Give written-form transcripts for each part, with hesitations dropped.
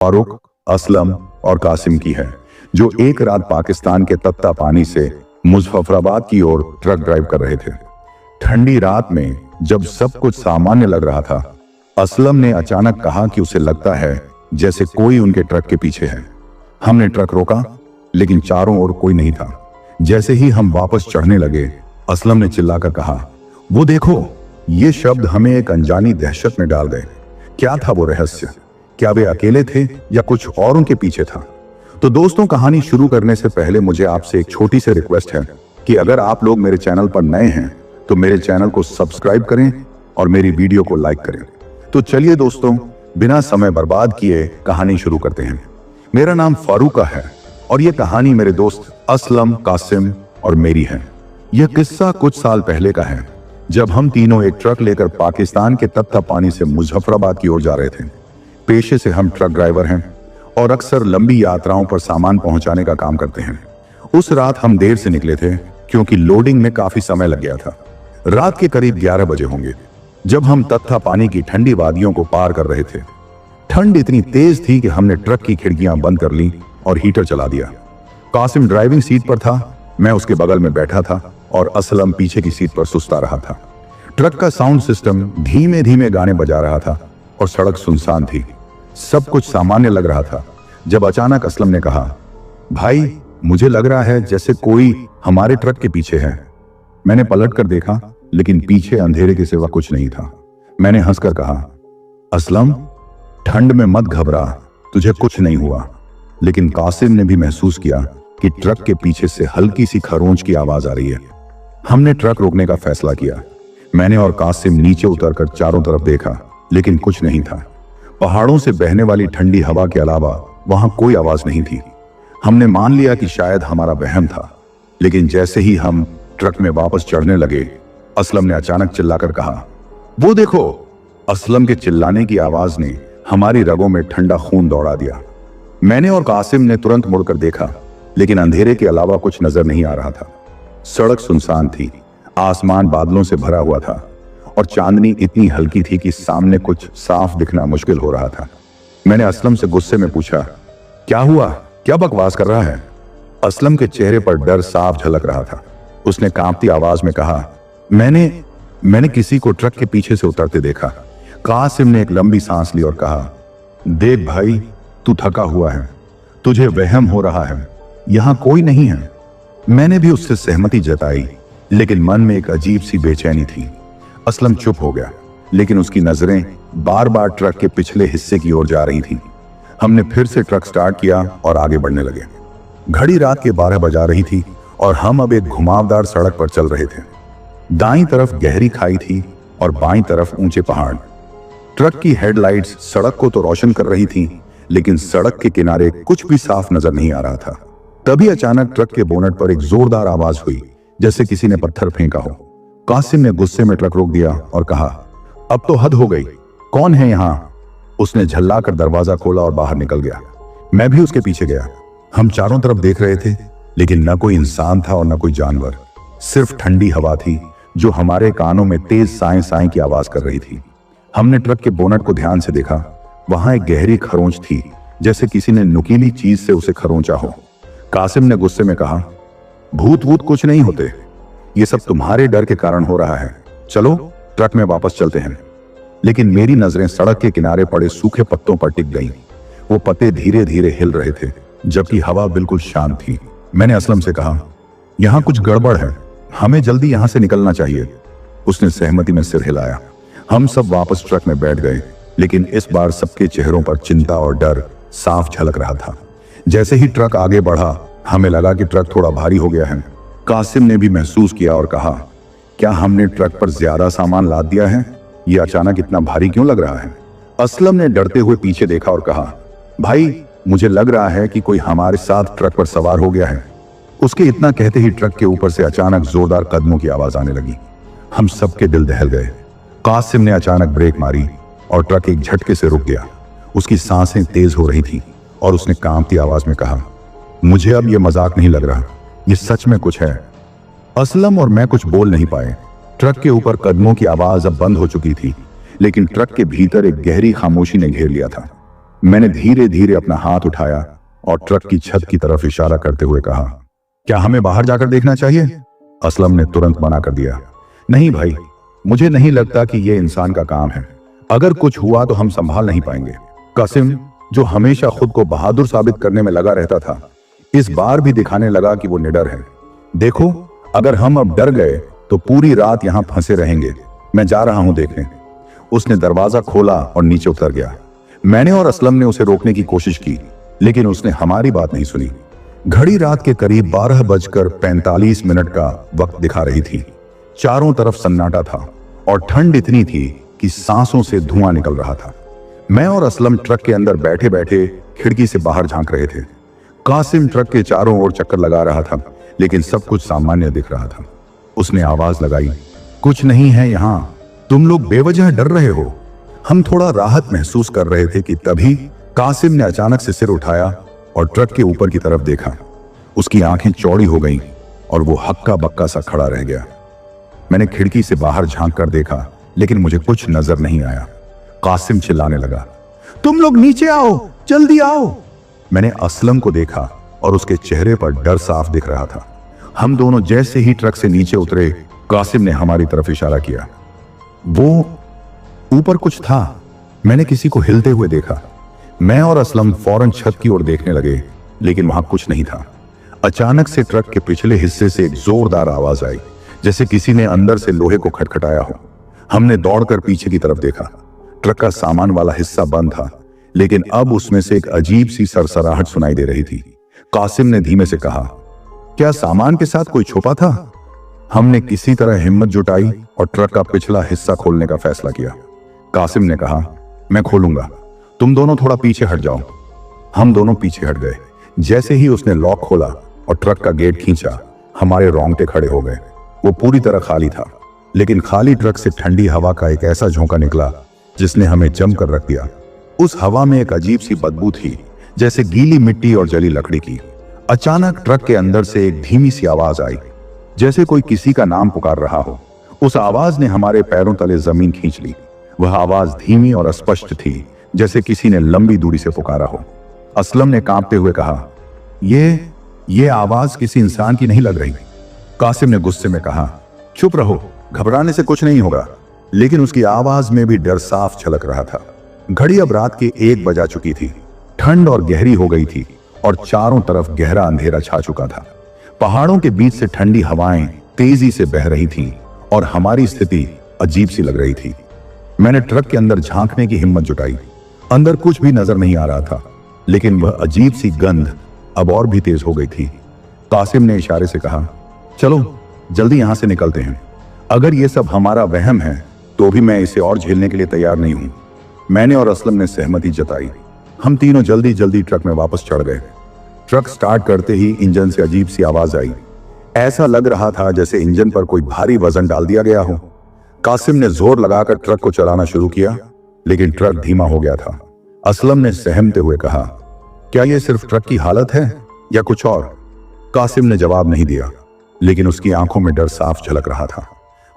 फारूक, असलम और कासिम की है, जो एक रात पाकिस्तान के तत्ता पानी से मुजफ्फराबाद की ओर ट्रक ड्राइव कर रहे थे। ठंडी रात में जब सब कुछ सामान्य लग रहा था, असलम ने अचानक कहा कि उसे लगता है जैसे कोई उनके ट्रक के पीछे है। हमने ट्रक रोका, लेकिन चारों ओर कोई नहीं था। जैसे ही हम वापस चढ़ने लगे, असलम ने चिल्लाकर कहा, वो देखो। ये शब्द हमें एक अनजानी दहशत में डाल गए। क्या था वो रहस्य? क्या वे अकेले थे या कुछ और उनके पीछे था? तो दोस्तों, कहानी शुरू करने से पहले मुझे आपसे एक छोटी सी रिक्वेस्ट है कि अगर आप लोग मेरे चैनल पर नए हैं तो मेरे चैनल को सब्सक्राइब करें और मेरी वीडियो को लाइक करें। तो चलिए दोस्तों, बिना समय बर्बाद किए कहानी शुरू करते हैं। मेरा नाम फारूक है और ये कहानी मेरे दोस्त असलम, कासिम और मेरी है। यह किस्सा कुछ साल पहले का है, जब हम तीनों एक ट्रक लेकर पाकिस्तान के तत्ता पानी से मुजफ्फराबाद की ओर जा रहे थे। पेशे से हम ट्रक ड्राइवर हैं और अक्सर लंबी यात्राओं पर सामान पहुंचाने का काम करते हैं। उस रात हम देर से निकले थे क्योंकि लोडिंग में काफी समय लग गया था। रात के करीब 11 बजे होंगे जब हम तत्ता पानी की ठंडी वादियों को पार कर रहे थे। ठंड इतनी तेज थी कि हमने ट्रक की खिड़कियां बंद कर ली और हीटर चला दिया। कासिम ड्राइविंग सीट पर था, मैं उसके बगल में बैठा था और असलम पीछे की सीट पर सुस्ता रहा था। ट्रक का साउंड सिस्टम धीमे धीमे गाने बजा रहा था और सड़क सुनसान थी। सब कुछ सामान्य लग रहा था जब अचानक असलम ने कहा, भाई, मुझे लग रहा है जैसे कोई हमारे ट्रक के पीछे है। मैंने पलट कर देखा, लेकिन पीछे अंधेरे के सिवा कुछ नहीं था। मैंने हंसकर कहा, असलम, ठंड में मत घबरा, तुझे कुछ नहीं हुआ। लेकिन कासिम ने भी महसूस किया कि ट्रक के पीछे से हल्की सी खरोंच की आवाज आ रही है। हमने ट्रक रोकने का फैसला किया। मैंने और कासिम नीचे उतरकर चारों तरफ देखा, लेकिन कुछ नहीं था। पहाड़ों से बहने वाली ठंडी हवा के अलावा वहां कोई आवाज नहीं थी। हमने मान लिया कि शायद हमारा वहम था, लेकिन जैसे ही हम ट्रक में वापस चढ़ने लगे, असलम ने अचानक चिल्लाकर कहा, वो देखो। असलम के चिल्लाने की आवाज ने हमारी रगों में ठंडा खून दौड़ा दिया। मैंने और कासिम ने तुरंत मुड़कर देखा, लेकिन अंधेरे के अलावा कुछ नजर नहीं आ रहा था। सड़क सुनसान थी, आसमान बादलों से भरा हुआ था और चांदनी इतनी हल्की थी कि सामने कुछ साफ दिखना मुश्किल हो रहा था। मैंने असलम से गुस्से में पूछा, क्या हुआ? क्या बकवास कर रहा है? असलम के चेहरे पर डर साफ झलक रहा था। उसने कांपती आवाज में कहा, मैंने किसी को ट्रक के पीछे से उतरते देखा। कासिम ने एक लंबी सांस ली और कहा, देख भाई, तू थका हुआ है, तुझे वहम हो रहा है, यहां कोई नहीं है। मैंने भी उससे सहमति जताई, लेकिन मन में एक अजीब सी बेचैनी थी। असलम चुप हो गया, लेकिन उसकी नजरें बार बार ट्रक के पिछले हिस्से की ओर जा रही थीं। हमने फिर से ट्रक स्टार्ट किया और आगे बढ़ने लगे। घड़ी रात के 12 बजा रही थी और हम अब एक घुमावदार सड़क पर चल रहे थे। दाईं तरफ गहरी खाई थी और बाईं तरफ ऊंचे पहाड़। ट्रक की हेडलाइट्स सड़क को तो रोशन कर रही थीं, लेकिन सड़क के किनारे कुछ भी साफ नजर नहीं आ रहा था। तभी अचानक ट्रक के बोनट पर एक जोरदार आवाज हुई, जैसे किसी ने पत्थर फेंका हो। कासिम ने गुस्से में ट्रक रोक दिया और कहा, अब तो हद हो गई, कौन है यहां? उसने झल्लाकर दरवाजा खोला और बाहर निकल गया। मैं भी उसके पीछे गया। हम चारों तरफ देख रहे थे, लेकिन न कोई इंसान था और न कोई जानवर। सिर्फ ठंडी हवा थी जो हमारे कानों में तेज साएं साएं की आवाज कर रही थी। हमने ट्रक के बोनट को ध्यान से देखा। वहां एक गहरी खरोंच थी, जैसे किसी ने नुकीली चीज से उसे खरोंचा हो। कासिम ने गुस्से में कहा, भूत वूत कुछ नहीं होते, ये सब तुम्हारे डर के कारण हो रहा है। चलो ट्रक में वापस चलते हैं। लेकिन मेरी नजरें सड़क के किनारे पड़े सूखे पत्तों पर टिक गईं। वो पत्ते धीरे धीरे हिल रहे थे, जबकि हवा बिल्कुल शांत थी। मैंने असलम से कहा, यहां कुछ गड़बड़ है, हमें जल्दी यहां से निकलना चाहिए। उसने सहमति में सिर हिलाया। हम सब वापस ट्रक में बैठ गए, लेकिन इस बार सबके चेहरों पर चिंता और डर साफ झलक रहा था। जैसे ही ट्रक आगे बढ़ा, हमें लगा कि ट्रक थोड़ा भारी हो गया है। कासिम ने भी महसूस किया और कहा, क्या हमने ट्रक पर ज्यादा सामान लाद दिया है? ये अचानक इतना भारी क्यों लग रहा है? असलम ने डरते हुए पीछे देखा और कहा, भाई, मुझे लग रहा है कि कोई हमारे साथ ट्रक पर सवार हो गया है। उसके इतना कहते ही ट्रक के ऊपर से अचानक जोरदार कदमों की आवाज आने लगी। हम सबके दिल दहल गए। कासिम ने अचानक ब्रेक मारी और ट्रक एक झटके से रुक गया। उसकी सांसें तेज हो रही थी और उसने कांपती आवाज में कहा, मुझे अब यह मजाक नहीं लग रहा, ये सच में कुछ है। असलम और मैं कुछ बोल नहीं पाए। ट्रक के ऊपर कदमों की आवाज अब बंद हो चुकी थी, लेकिन ट्रक के भीतर एक गहरी खामोशी ने घेर लिया था। मैंने धीरे धीरे अपना हाथ उठाया और ट्रक की छत की तरफ इशारा करते हुए कहा, क्या हमें बाहर जाकर देखना चाहिए? असलम ने तुरंत मना कर दिया, नहीं भाई, मुझे नहीं लगता कि यह इंसान का काम है। अगर कुछ हुआ तो हम संभाल नहीं पाएंगे। कासिम, जो हमेशा खुद को बहादुर साबित करने में लगा रहता था, इस बार भी दिखाने लगा कि वो निडर है। देखो, अगर हम अब डर गए तो पूरी रात यहां फंसे रहेंगे। मैं जा रहा हूं देखने। उसने दरवाजा खोला और नीचे उतर गया। मैंने और असलम ने उसे रोकने की कोशिश की, लेकिन उसने हमारी बात नहीं सुनी। घड़ी रात के करीब 12:45 का वक्त दिखा रही थी। चारों तरफ सन्नाटा था और ठंड इतनी थी कि सांसों से धुआं निकल रहा था। मैं और असलम ट्रक के अंदर बैठे बैठे खिड़की से बाहर झांक रहे थे। कासिम ट्रक के चारों ओर चक्कर लगा रहा था, लेकिन सब कुछ सामान्य दिख रहा था। उसने आवाज लगाई, कुछ नहीं है यहां, तुम लोग बेवजह डर रहे हो। हम थोड़ा राहत महसूस कर रहे थे कि तभी कासिम ने अचानक से सिर उठाया और ट्रक के ऊपर की तरफ देखा। उसकी आंखें चौड़ी हो गईं और वो हक्का बक्का सा खड़ा रह गया। मैंने खिड़की से बाहर झांक कर देखा, लेकिन मुझे कुछ नजर नहीं आया। कासिम चिल्लाने लगा, तुम लोग नीचे आओ, जल्दी आओ। मैंने असलम को देखा और उसके चेहरे पर डर साफ दिख रहा था। हम दोनों जैसे ही ट्रक से नीचे उतरे, कासिम ने हमारी तरफ इशारा किया। वो ऊपर कुछ था। मैंने किसी को हिलते हुए देखा। मैं और असलम फौरन छत की ओर देखने लगे, लेकिन वहां कुछ नहीं था। अचानक से ट्रक के पिछले हिस्से से एक जोरदार आवाज आई, जैसे किसी ने अंदर से लोहे को खटखटाया हो। हमने दौड़कर पीछे की तरफ देखा। ट्रक का सामान वाला हिस्सा बंद था, लेकिन अब उसमें से एक अजीब सी सरसराहट सुनाई दे रही थी। कासिम ने धीमे से कहा, क्या सामान के साथ कोई छुपा था? हमने किसी तरह हिम्मत जुटाई और ट्रक का पिछला हिस्सा खोलने का फैसला किया। कासिम ने कहा, मैं खोलूंगा, तुम दोनों थोड़ा पीछे हट जाओ। हम दोनों पीछे हट गए। जैसे ही उसने लॉक खोला और ट्रक का गेट खींचा, हमारे रोंगटे खड़े हो गए। वो पूरी तरह खाली था, लेकिन खाली ट्रक से ठंडी हवा का एक ऐसा झोंका निकला जिसने हमें जमकर रख दिया। उस हवा में एक अजीब सी बदबू थी, जैसे गीली मिट्टी और जली लकड़ी की। अचानक ट्रक के अंदर से एक धीमी सी आवाज आई, जैसे कोई किसी का नाम पुकार रहा हो। उस आवाज ने हमारे पैरों तले जमीन खींच ली। वह आवाज धीमी और अस्पष्ट थी, जैसे किसी ने लंबी दूरी से पुकारा हो। असलम ने कांपते हुए कहा, ये आवाज किसी इंसान की नहीं लग रही। कासिम ने गुस्से में कहा, चुप रहो, घबराने से कुछ नहीं होगा। लेकिन उसकी आवाज में भी डर साफ झलक रहा था। घड़ी अब रात के 1 बजा चुकी थी। ठंड और गहरी हो गई थी और चारों तरफ गहरा अंधेरा छा चुका था। पहाड़ों के बीच से ठंडी हवाएं तेजी से बह रही थीं और हमारी स्थिति अजीब सी लग रही थी। मैंने ट्रक के अंदर झांकने की हिम्मत जुटाई। अंदर कुछ भी नजर नहीं आ रहा था, लेकिन वह अजीब सी गंध अब और भी तेज हो गई थी। कासिम ने इशारे से कहा, चलो जल्दी यहां से निकलते हैं। अगर यह सब हमारा वहम है तो भी मैं इसे और झेलने के लिए तैयार नहीं हूं। मैंने और असलम ने सहमति जताई। हम तीनों जल्दी जल्दी ट्रक में वापस चढ़ गए। ट्रक स्टार्ट करते ही इंजन से अजीब सी आवाज आई। ऐसा लग रहा था जैसे इंजन पर कोई भारी वजन डाल दिया गया हो। कासिम ने जोर लगाकर ट्रक को चलाना शुरू किया, लेकिन ट्रक धीमा हो गया था। असलम ने सहमते हुए कहा, क्या यह सिर्फ ट्रक की हालत है या कुछ और? कासिम ने जवाब नहीं दिया, लेकिन उसकी आंखों में डर साफ झलक रहा था।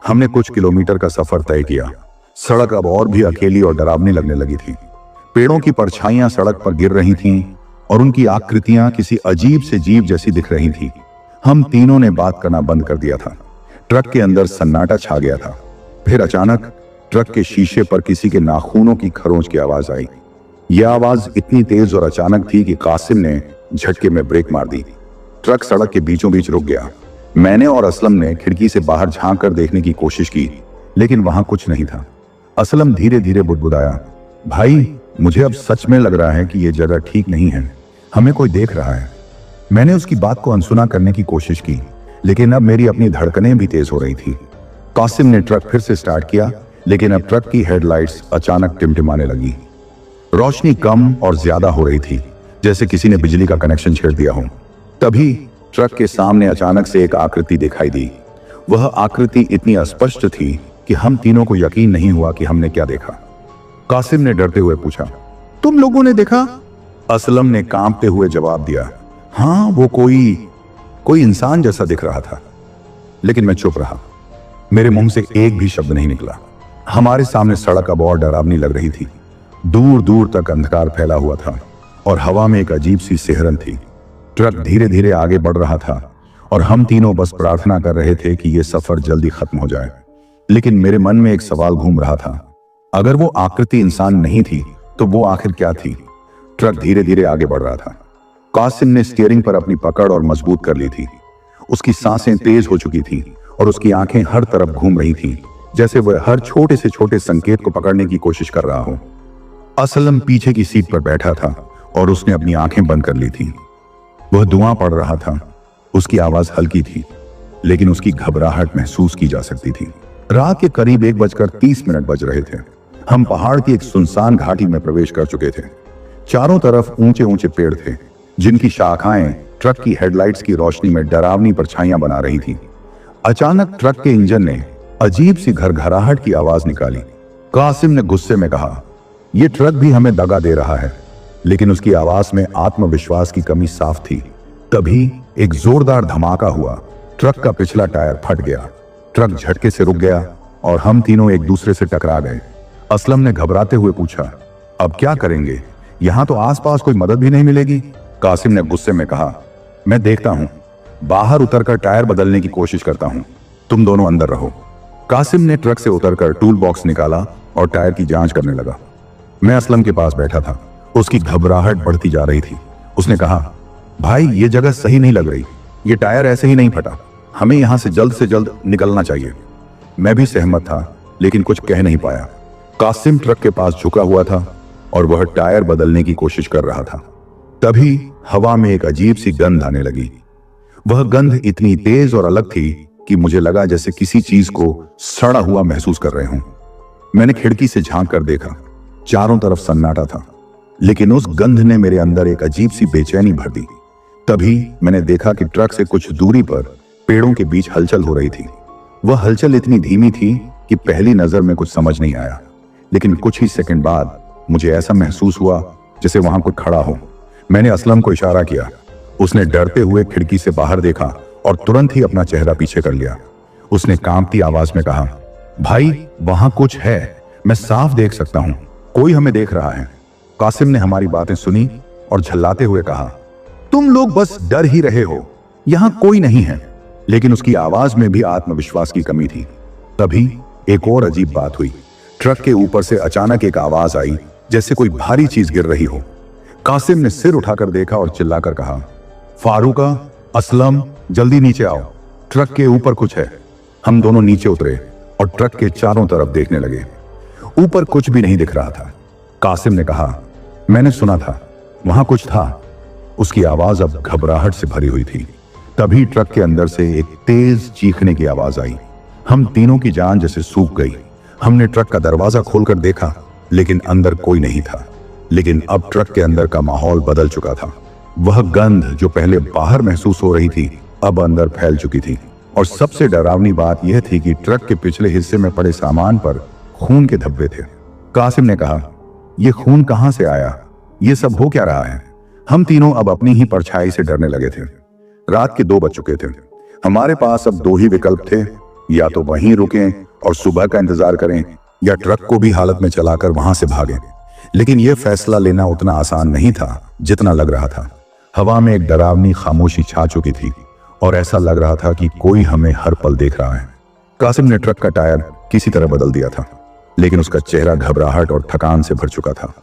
हमने कुछ किलोमीटर का सफर तय किया। सड़क अब और भी अकेली और डरावनी लगने लगी थी। पेड़ों की परछाइयां सड़क पर गिर रही थीं और उनकी आकृतियां किसी अजीब से जीव जैसी दिख रही थी। हम तीनों ने बात करना बंद कर दिया था। ट्रक के अंदर सन्नाटा छा गया था। फिर अचानक ट्रक के शीशे पर किसी के नाखूनों की खरोंच की आवाज आई। यह आवाज इतनी तेज और अचानक थी कि कासिम ने झटके में ब्रेक मार दी। ट्रक सड़क के बीचों बीच रुक गया। मैंने और असलम ने खिड़की से बाहर झांक कर देखने की कोशिश की, लेकिन वहां कुछ नहीं था। असलम धीरे धीरे बुदबुदाया, भाई, मुझे अब सच में लग रहा है कि यह जगह ठीक नहीं है। हमें कोई देख रहा है। मैंने उसकी बात को अनसुना करने की कोशिश की, लेकिन अब मेरी अपनी धड़कनें भी तेज हो रही थी। कासिम ने ट्रक फिर से स्टार्ट किया, लेकिन अब ट्रक की हेडलाइट्स अचानक टिमटिमाने लगी। रोशनी कम और ज्यादा हो रही थी, जैसे किसी ने बिजली का कनेक्शन छेड़ दिया हो। तभी ट्रक के सामने अचानक से एक आकृति दिखाई दी। वह आकृति इतनी अस्पष्ट थी कि हम तीनों को यकीन नहीं हुआ कि हमने क्या देखा। कासिम ने डरते हुए पूछा, तुम लोगों ने देखा? असलम ने कांपते हुए जवाब दिया, हाँ, वो कोई इंसान जैसा दिख रहा था। लेकिन मैं चुप रहा। मेरे मुंह से एक भी शब्द नहीं निकला। हमारे सामने सड़क अब और डरावनी लग रही थी। दूर दूर तक अंधकार फैला हुआ था और हवा में एक अजीब सी सिहरन थी। ट्रक धीरे धीरे आगे बढ़ रहा था और हम तीनों बस प्रार्थना कर रहे थे कि यह सफर जल्दी खत्म हो जाए। लेकिन मेरे मन में एक सवाल घूम रहा था, अगर वो आकृति इंसान नहीं थी तो वो आखिर क्या थी? ट्रक धीरे धीरे आगे बढ़ रहा था। कासिम ने स्टीयरिंग पर अपनी पकड़ और मजबूत कर ली थी। उसकी सांसें तेज हो चुकी थी और उसकी आंखें हर तरफ घूम रही थीं, जैसे वह हर छोटे से छोटे संकेत को पकड़ने की कोशिश कर रहा हो। असलम पीछे की सीट पर बैठा था और उसने अपनी आंखें बंद कर ली थी। वह धुआं पड़ रहा था। उसकी आवाज हल्की थी, लेकिन उसकी घबराहट महसूस की जा सकती थी। रात के करीब 1:30 बज रहे थे। हम पहाड़ की एक सुनसान घाटी में प्रवेश कर चुके थे। चारों तरफ ऊंचे ऊंचे पेड़ थे, जिनकी शाखाएं ट्रक की हेडलाइट्स की रोशनी में डरावनी परछाइयां बना रही थी। अचानक ट्रक के इंजन ने अजीब सी घरघराहट की आवाज निकाली। कासिम ने गुस्से में कहा, यह ट्रक भी हमें दगा दे रहा है। लेकिन उसकी आवाज में आत्मविश्वास की कमी साफ थी। तभी एक जोरदार धमाका हुआ। ट्रक का पिछला टायर फट गया। ट्रक झटके से रुक गया और हम तीनों एक दूसरे से टकरा गए। असलम ने घबराते हुए पूछा, अब क्या करेंगे? यहां तो आसपास कोई मदद भी नहीं मिलेगी। कासिम ने गुस्से में कहा, मैं देखता हूं। बाहर उतरकर टायर बदलने की कोशिश करता हूं, तुम दोनों अंदर रहो। कासिम ने ट्रक से उतरकर टूल बॉक्स निकाला और टायर की जांच करने लगा। मैं असलम के पास बैठा था। उसकी घबराहट बढ़ती जा रही थी। उसने कहा, भाई ये जगह सही नहीं लग रही। ये टायर ऐसे ही नहीं फटा। हमें यहां से जल्द निकलना चाहिए। मैं भी सहमत था, लेकिन कुछ कह नहीं पाया। कासिम ट्रक के पास झुका हुआ था और वह टायर बदलने की कोशिश कर रहा था। तभी हवा में एक अजीब सी गंध आने लगी। वह गंध इतनी तेज और अलग थी कि मुझे लगा जैसे किसी चीज को सड़ा हुआ महसूस कर रहे हों। मैंने खिड़की से झांक कर देखा। चारों तरफ सन्नाटा था, लेकिन उस गंध ने मेरे अंदर एक अजीब सी बेचैनी भर दी। तभी मैंने देखा कि ट्रक से कुछ दूरी पर पेड़ों के बीच हलचल हो रही थी। वह हलचल इतनी धीमी थी कि पहली नजर में कुछ समझ नहीं आया, लेकिन कुछ ही सेकंड बाद मुझे ऐसा महसूस हुआ जैसे वहां कोई खड़ा हो। मैंने असलम को इशारा किया। उसने डरते हुए खिड़की से बाहर देखा और तुरंत ही अपना चेहरा पीछे कर लिया। उसने कांपती आवाज में कहा, भाई वहां कुछ है, मैं साफ देख सकता हूं, कोई हमें देख रहा है। कासिम ने हमारी बातें सुनी और झल्लाते हुए कहा, तुम लोग बस डर ही रहे हो, यहां कोई नहीं है। लेकिन उसकी आवाज में भी आत्मविश्वास की कमी थी। तभी एक और अजीब बात हुई। ट्रक के ऊपर से अचानक एक आवाज आई, जैसे कोई भारी चीज गिर रही हो। कासिम ने सिर उठाकर देखा और चिल्लाकर कहा, फारूका, असलम, जल्दी नीचे आओ, ट्रक के ऊपर कुछ है। हम दोनों नीचे उतरे और ट्रक के चारों तरफ देखने लगे। ऊपर कुछ भी नहीं दिख रहा था। कासिम ने कहा, मैंने सुना था, वहां कुछ था। उसकी आवाज अब घबराहट से भरी हुई थी। तभी ट्रक के अंदर से एक तेज चीखने की आवाज आई। हम तीनों की जान जैसे सूख गई। हमने ट्रक का दरवाजा खोलकर देखा, लेकिन अंदर कोई नहीं था। लेकिन अब ट्रक के अंदर का माहौल बदल चुका था। वह गंध जो पहले बाहर महसूस हो रही थी, अब अंदर फैल चुकी थी। और सबसे डरावनी बात यह थी कि ट्रक के पिछले हिस्से में पड़े सामान पर खून के धब्बे थे। कासिम ने कहा, यह खून कहां से आया? यह सब हो क्या रहा है? हम तीनों अब अपनी ही परछाई से डरने लगे थे। रात के 2 बज चुके थे। हमारे पास अब 2 ही विकल्प थे, या तो वहीं रुकें और सुबह का इंतजार करें, या ट्रक को भी हालत में चलाकर वहां से भागें। लेकिन यह फैसला लेना उतना आसान नहीं था जितना लग रहा था। हवा में एक डरावनी खामोशी छा चुकी थी और ऐसा लग रहा था कि कोई हमें हर पल देख रहा है। कासिम ने ट्रक का टायर किसी तरह बदल दिया था, लेकिन उसका चेहरा घबराहट और थकान से भर चुका था।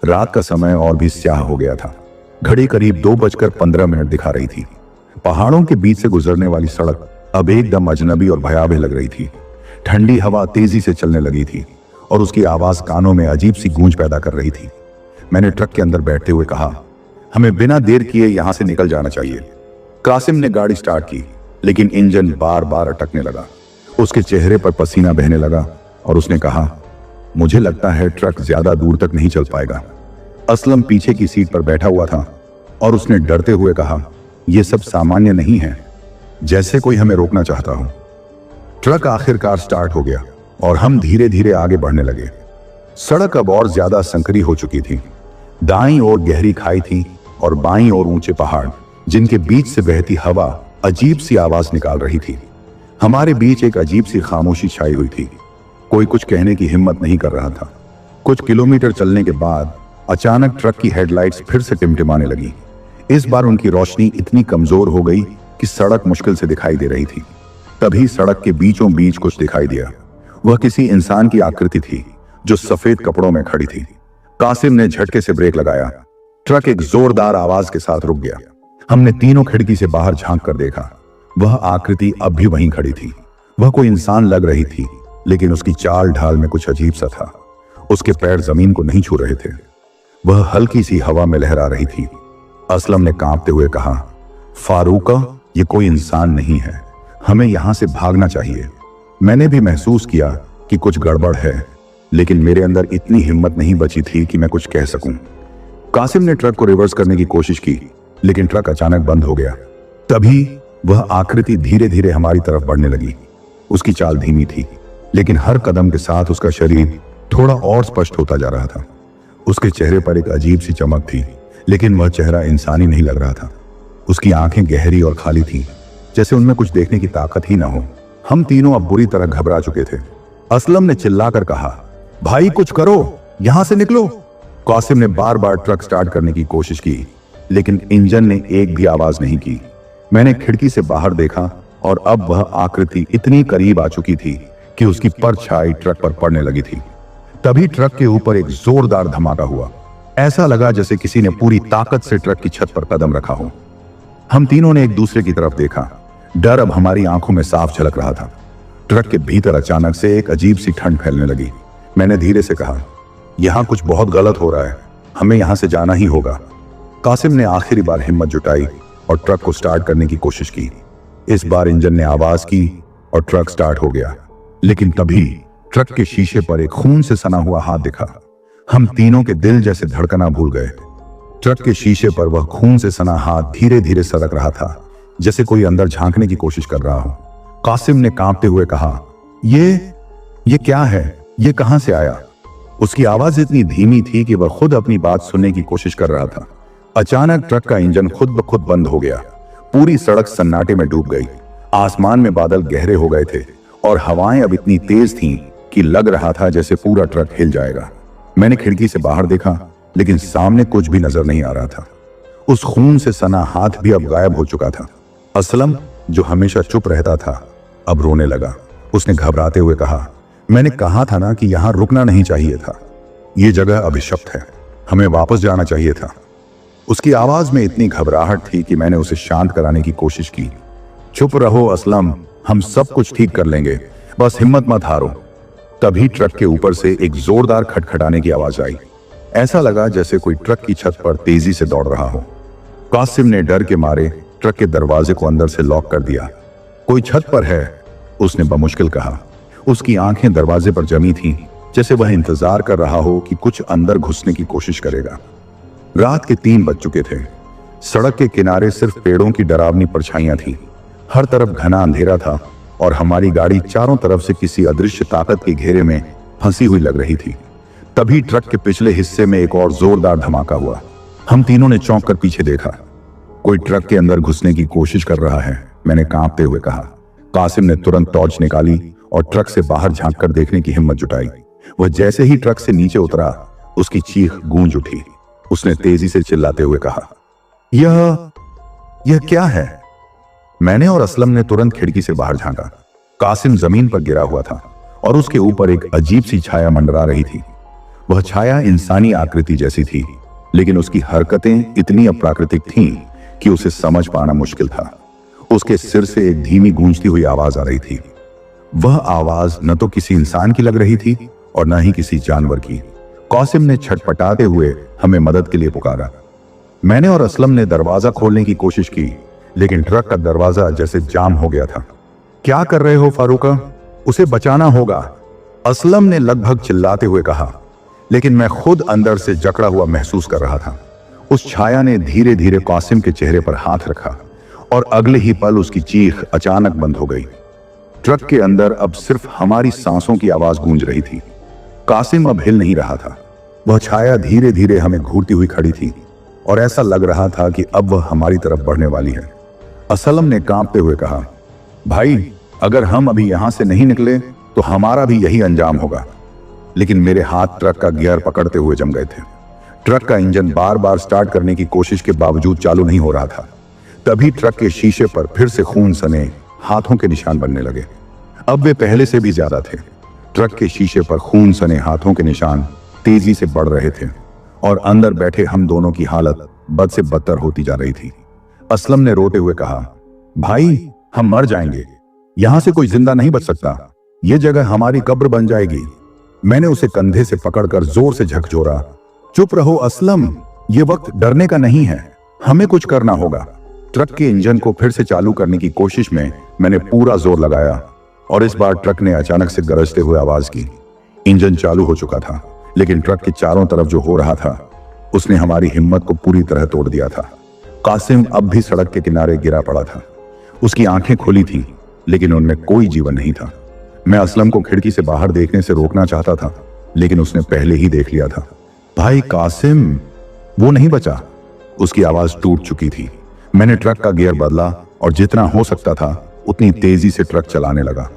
रात का समय और भी स्याह हो गया था। घड़ी करीब 2:15 दिखा रही थी। पहाड़ों के बीच से गुजरने वाली सड़क अब एकदम अजनबी और भयावह लग रही थी। ठंडी हवा तेजी से चलने लगी थी और उसकी आवाज कानों में अजीब सी गूंज पैदा कर रही थी। मैंने ट्रक के अंदर बैठते हुए कहा, हमें बिना देर किए यहां से निकल जाना चाहिए। कासिम ने गाड़ी स्टार्ट की, लेकिन इंजन बार बार अटकने लगा। उसके चेहरे पर पसीना बहने लगा और उसने कहा, मुझे लगता है ट्रक ज्यादा दूर तक नहीं चल पाएगा। असलम पीछे की सीट पर बैठा हुआ था और उसने डरते हुए कहा, यह सब सामान्य नहीं है, जैसे कोई हमें रोकना चाहता हो। ट्रक आखिरकार स्टार्ट हो गया और हम धीरे धीरे आगे बढ़ने लगे। सड़क अब और ज्यादा संकरी हो चुकी थी। दाईं ओर गहरी खाई थी और बाईं ओर ऊंचे पहाड़, जिनके बीच से बहती हवा अजीब सी आवाज निकाल रही थी। हमारे बीच एक अजीब सी खामोशी छाई हुई थी। कोई कुछ कहने की हिम्मत नहीं कर रहा था। कुछ किलोमीटर चलने के बाद अचानक ट्रक की हेडलाइट्स फिर से टिमटिमाने लगी। इस बार उनकी रोशनी इतनी कमजोर हो गई कि सड़क मुश्किल से दिखाई दे रही थी। तभी सड़क के बीचों बीच कुछ दिखाई दिया। वह किसी इंसान की आकृति थी जो सफेद कपड़ों में खड़ी थी। कासिम ने झटके से ब्रेक लगाया। ट्रक एक जोरदार आवाज के साथ रुक गया। हमने तीनों खिड़की से बाहर झांक कर देखा। वह आकृति अब भी वहीं खड़ी थी। वह कोई इंसान लग रही थी, लेकिन उसकी चाल ढाल में कुछ अजीब सा था। उसके पैर जमीन को नहीं छू रहे थे। वह हल्की सी हवा में लहरा रही थी। असलम ने कांपते हुए कहा, फारूका, ये कोई इंसान नहीं है, हमें यहां से भागना चाहिए। मैंने भी महसूस किया कि कुछ गड़बड़ है, लेकिन मेरे अंदर इतनी हिम्मत नहीं बची थी कि मैं कुछ कह सकूं। कासिम ने ट्रक को रिवर्स करने की कोशिश की, लेकिन ट्रक अचानक बंद हो गया। तभी वह आकृति धीरे धीरे हमारी तरफ बढ़ने लगी। उसकी चाल धीमी थी, लेकिन हर कदम के साथ उसका शरीर थोड़ा और स्पष्ट होता जा रहा था। उसके चेहरे पर एक अजीब सी चमक थी, लेकिन वह चेहरा इंसानी नहीं लग रहा था। उसकी आंखें गहरी और खाली थीं, जैसे उनमें कुछ देखने की ताकत ही ना हो। हम तीनों अब बुरी तरह घबरा चुके थे। असलम ने चिल्लाकर कहा, भाई कुछ करो, यहां से निकलो। कासिम ने बार बार ट्रक स्टार्ट करने की कोशिश की, लेकिन इंजन ने एक भी आवाज नहीं की। मैंने खिड़की से बाहर देखा और अब वह आकृति इतनी करीब आ चुकी थी कि उसकी परछाई ट्रक पर पड़ने लगी थी। तभी ट्रक के ऊपर एक जोरदार धमाका हुआ। ऐसा लगा जैसे किसी ने पूरी ताकत से ट्रक की छत पर कदम रखा हो। हम तीनों ने एक दूसरे की तरफ देखा। डर अब हमारी आंखों में साफ झलक रहा था। ट्रक के भीतर अचानक से एक अजीब सी ठंड फैलने लगी। मैंने धीरे से कहा, यहां कुछ बहुत गलत हो रहा है, हमें यहां से जाना ही होगा। कासिम ने आखिरी बार हिम्मत जुटाई और ट्रक को स्टार्ट करने की कोशिश की। इस बार इंजन ने आवाज की और ट्रक स्टार्ट हो गया, लेकिन तभी ट्रक के शीशे पर एक खून से सना हुआ हाथ दिखा। हम तीनों के दिल जैसे धड़कना भूल गए। ट्रक के शीशे पर वह खून से सना हाथ धीरे धीरे सरक रहा था, जैसे कोई अंदर झांकने की कोशिश कर रहा हो। कासिम ने कांपते हुए कहा, ये क्या है? ये कहां से आया? उसकी आवाज इतनी धीमी थी कि वह खुद अपनी बात सुनने की कोशिश कर रहा था। अचानक ट्रक का इंजन खुद ब खुद बंद हो गया। पूरी सड़क सन्नाटे में डूब गई। आसमान में बादल गहरे हो गए थे और हवाएं अब इतनी तेज थीं कि लग रहा था जैसे पूरा ट्रक हिल जाएगा। मैंने खिड़की से बाहर देखा, लेकिन सामने कुछ भी नजर नहीं आ रहा था। उस खून से सना हाथ भी अब गायब हो चुका था। असलम, जो हमेशा चुप रहता था, अब रोने लगा। उसने घबराते हुए कहा, मैंने कहा था ना कि यहां रुकना नहीं चाहिए था। यह जगह अभिशप्त है, हमें वापस जाना चाहिए था। उसकी आवाज में इतनी घबराहट थी कि मैंने उसे शांत कराने की कोशिश की। चुप रहो असलम, हम सब कुछ ठीक कर लेंगे, बस हिम्मत मत हारो। तभी ट्रक के ऊपर से एक जोरदार खटखटाने की आवाज आई। ऐसा लगा जैसे कोई ट्रक की छत पर तेजी से दौड़ रहा हो। कासिम ने डर के मारे ट्रक के दरवाजे को अंदर से लॉक कर दिया। कोई छत पर है, उसने बमुश्किल कहा। उसकी आंखें दरवाजे पर जमी थीं, जैसे वह इंतजार कर रहा हो कि कुछ अंदर घुसने की कोशिश करेगा। रात के 3 बज चुके थे। सड़क के किनारे सिर्फ पेड़ों की डरावनी परछाइयां थीं। हर तरफ घना अंधेरा था और हमारी गाड़ी चारों तरफ से किसी अदृश्य ताकत के घेरे में फंसी हुई लग रही थी। तभी ट्रक के पिछले हिस्से में एक और जोरदार धमाका हुआ। हम तीनों ने चौंक कर पीछे देखा। कोई ट्रक के अंदर घुसने की कोशिश कर रहा है, मैंने कांपते हुए कहा। कासिम ने तुरंत टॉर्च निकाली और ट्रक से बाहर झांक कर देखने की हिम्मत जुटाई। वह जैसे ही ट्रक से नीचे उतरा, उसकी चीख गूंज उठी। उसने तेजी से चिल्लाते हुए कहा, यह क्या है? मैंने और असलम ने तुरंत खिड़की से बाहर झांका। कासिम जमीन पर गिरा हुआ था और उसके ऊपर एक अजीब सी छाया मंडरा रही थी। वह छाया इंसानी आकृति जैसी थी, लेकिन उसकी हरकतें इतनी अप्राकृतिक थीं कि उसे समझ पाना मुश्किल था। उसके सिर से एक धीमी गूंजती हुई आवाज आ रही थी। वह आवाज न तो किसी इंसान की लग रही थी और न ही किसी जानवर की। कासिम ने छटपटाते हुए हमें मदद के लिए पुकारा। मैंने और असलम ने दरवाजा खोलने की कोशिश की, लेकिन ट्रक का दरवाजा जैसे जाम हो गया था। क्या कर रहे हो फारूका? उसे बचाना होगा, असलम ने लगभग चिल्लाते हुए कहा, लेकिन मैं खुद अंदर से जकड़ा हुआ महसूस कर रहा था। उस छाया ने धीरे धीरे कासिम के चेहरे पर हाथ रखा और अगले ही पल उसकी चीख अचानक बंद हो गई। ट्रक के अंदर अब सिर्फ हमारी सांसों की आवाज गूंज रही थी। कासिम अब हिल नहीं रहा था। वह छाया धीरे धीरे हमें घूरती हुई खड़ी थी और ऐसा लग रहा था कि अब वह हमारी तरफ बढ़ने वाली है। असलम ने कांपते हुए कहा, भाई, अगर हम अभी यहां से नहीं निकले तो हमारा भी यही अंजाम होगा। लेकिन मेरे हाथ ट्रक का गियर पकड़ते हुए जम गए थे। ट्रक का इंजन बार बार स्टार्ट करने की कोशिश के बावजूद चालू नहीं हो रहा था। तभी ट्रक के शीशे पर फिर से खून सने हाथों के निशान बनने लगे। अब वे पहले से भी ज्यादा थे। ट्रक के शीशे पर खून सने हाथों के निशान तेजी से बढ़ रहे थे और अंदर बैठे हम दोनों की हालत बद से बदतर होती जा रही थी। असलम ने रोते हुए कहा, भाई हम मर जाएंगे, यहां से कोई जिंदा नहीं बच सकता, यह जगह हमारी कब्र बन जाएगी। मैंने उसे कंधे से पकड़कर जोर से झकझोरा। चुप रहो असलम, यह वक्त डरने का नहीं है, हमें कुछ करना होगा। ट्रक के इंजन को फिर से चालू करने की कोशिश में मैंने पूरा जोर लगाया और इस बार ट्रक ने अचानक से गरजते हुए आवाज की। इंजन चालू हो चुका था, लेकिन ट्रक के चारों तरफ जो हो रहा था उसने हमारी हिम्मत को पूरी तरह तोड़ दिया था। कासिम अब भी सड़क के किनारे गिरा पड़ा था। उसकी आंखें खुली थीं, लेकिन उनमें कोई जीवन नहीं था। मैं असलम को खिड़की से बाहर देखने से रोकना चाहता था, लेकिन उसने पहले ही देख लिया था। भाई कासिम, वो नहीं बचा। उसकी आवाज टूट चुकी थी। मैंने ट्रक का गियर बदला और जितना हो सकता था उतनी तेजी से ट्रक चलाने लगा,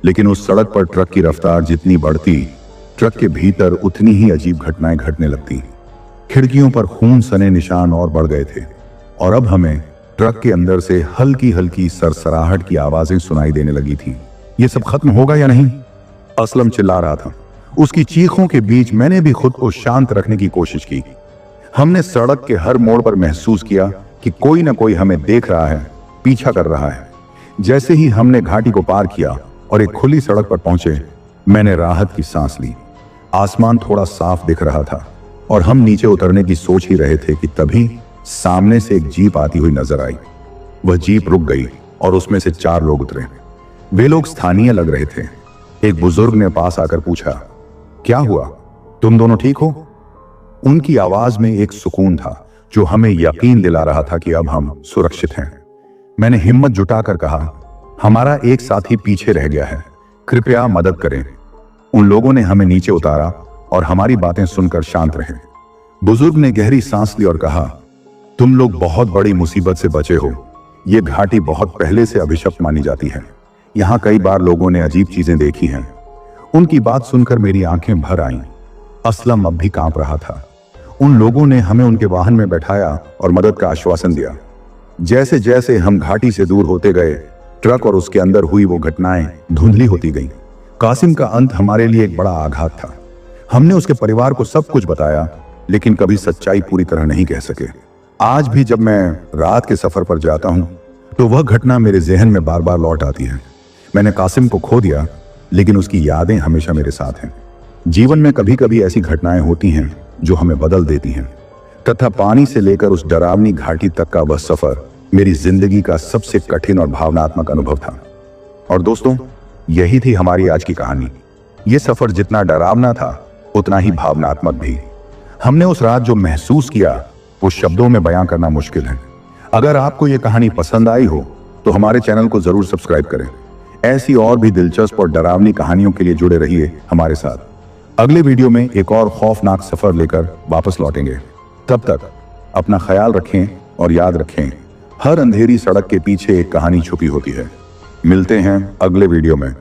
लेकिन उस सड़क पर ट्रक की रफ्तार जितनी बढ़ती, ट्रक के भीतर उतनी ही अजीब घटनाएं घटने लगती। खिड़कियों पर खून सने निशान और बढ़ गए थे और अब हमें ट्रक के अंदर से हल्की हल्की सरसराहट की आवाजें सुनाई देने लगी थी। ये सब खत्म होगा या नहीं? असलम चिल्ला रहा था। उसकी चीखों के बीच मैंने भी खुद को शांत रखने की कोशिश की। हमने सड़क के हर मोड़ पर महसूस किया कि कोई ना कोई हमें देख रहा है, पीछा कर रहा है। जैसे ही हमने घाटी को पार किया और एक खुली सड़क पर पहुंचे, मैंने राहत की सांस ली। आसमान थोड़ा साफ दिख रहा था और हम नीचे उतरने की सोच ही रहे थे कि तभी सामने से एक जीप आती हुई नजर आई। वह जीप रुक गई और उसमें से 4 लोग उतरे। वे लोग स्थानीय लग रहे थे। एक बुजुर्ग ने पास आकर पूछा, क्या हुआ, तुम दोनों ठीक हो? उनकी आवाज में एक सुकून था जो हमें यकीन दिला रहा था कि अब हम सुरक्षित हैं। मैंने हिम्मत जुटाकर कहा, हमारा एक साथी पीछे रह गया है, कृपया मदद करें। उन लोगों ने हमें नीचे उतारा और हमारी बातें सुनकर शांत रहे। बुजुर्ग ने गहरी सांस ली और कहा, तुम लोग बहुत बड़ी मुसीबत से बचे हो। ये घाटी बहुत पहले से अभिशप्त मानी जाती है। यहाँ कई बार लोगों ने अजीब चीजें देखी हैं। उनकी बात सुनकर मेरी आंखें भर आईं। असलम अब भी कांप रहा था। उन लोगों ने हमें उनके वाहन में बैठाया और मदद का आश्वासन दिया। जैसे जैसे हम घाटी से दूर होते गए, ट्रक और उसके अंदर हुई वो घटनाएं धुंधली होती गईं। कासिम का अंत हमारे लिए एक बड़ा आघात था। हमने उसके परिवार को सब कुछ बताया, लेकिन कभी सच्चाई पूरी तरह नहीं कह सके। आज भी जब मैं रात के सफर पर जाता हूं, तो वह घटना मेरे जहन में बार बार लौट आती है। मैंने कासिम को खो दिया, लेकिन उसकी यादें हमेशा मेरे साथ हैं। जीवन में कभी कभी ऐसी घटनाएं होती हैं जो हमें बदल देती हैं, तथा पानी से लेकर उस डरावनी घाटी तक का वह सफर मेरी जिंदगी का सबसे कठिन और भावनात्मक अनुभव था। और दोस्तों, यही थी हमारी आज की कहानी। यह सफर जितना डरावना था, उतना ही भावनात्मक भी। हमने उस रात जो महसूस किया, वो शब्दों में बयां करना मुश्किल है। अगर आपको यह कहानी पसंद आई हो, तो हमारे चैनल को जरूर सब्सक्राइब करें। ऐसी और भी दिलचस्प और डरावनी कहानियों के लिए जुड़े रहिए हमारे साथ। अगले वीडियो में एक और खौफनाक सफर लेकर वापस लौटेंगे। तब तक अपना ख्याल रखें और याद रखें, हर अंधेरी सड़क के पीछे एक कहानी छुपी होती है। मिलते हैं अगले वीडियो में।